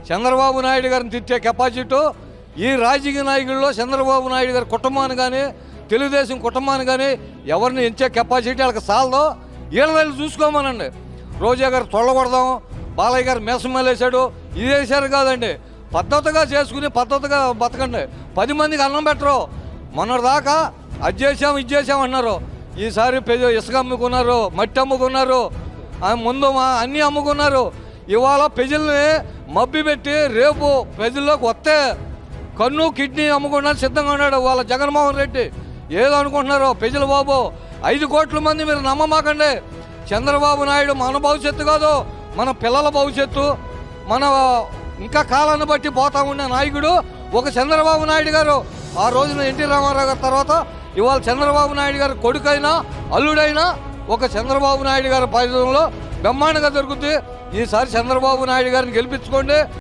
చంద్రబాబు నాయుడు గారిని తిట్టే కెపాసిటీ ఈ రాజకీయ నాయకుల్లో చంద్రబాబు నాయుడు గారి కుటుంబాన్ని కానీ తెలుగుదేశం కుటుంబాన్ని కానీ ఎవరిని ఎంచే కెపాసిటీ వాళ్ళకి సాలదో వీళ్ళని చూసుకోమనండి. రోజా గారు తొళ్ళగొడదాం, బాలయ్య గారు మేసమేలేశాడు, ఇది వేశారు కాదండి. పద్ధతిగా చేసుకుని పద్ధతిగా బతకండి. 10 మందికి అన్నం పెట్టరు. మొన్నటిదాకా అది చేసాం ఇది చేసాం అన్నారు. ఈసారి ఇసుక అమ్ముకున్నారు, మట్టి అమ్ముకున్నారు, ముందు అన్నీ అమ్ముకున్నారు. ఇవాళ ప్రజల్ని మబ్బి పెట్టి రేపు ప్రజల్లోకి వస్తే కన్ను కిడ్నీ అమ్ముకున్నాడు సిద్ధంగా ఉన్నాడు వాళ్ళ జగన్మోహన్ రెడ్డి. ఏదో అనుకుంటున్నారు ప్రజలు బాబు. 5 కోట్ల మంది మీరు నమ్మమాకండి. చంద్రబాబు నాయుడు మన భవిష్యత్తు కాదు, మన పిల్లల భవిష్యత్తు, మన ఇంకా కాలాన్ని బట్టి పోతా ఉండే నాయకుడు ఒక చంద్రబాబు నాయుడు గారు. ఆ రోజున ఎన్టీ రామారావు గారి తర్వాత ఇవాళ చంద్రబాబు నాయుడు గారి కొడుకైనా అల్లుడైనా ఒక చంద్రబాబు నాయుడు గారి పరిధిలో బ్రహ్మాండంగా జరుగుతుంది. ఈసారి చంద్రబాబు నాయుడు గారిని గెలిపించుకోండి.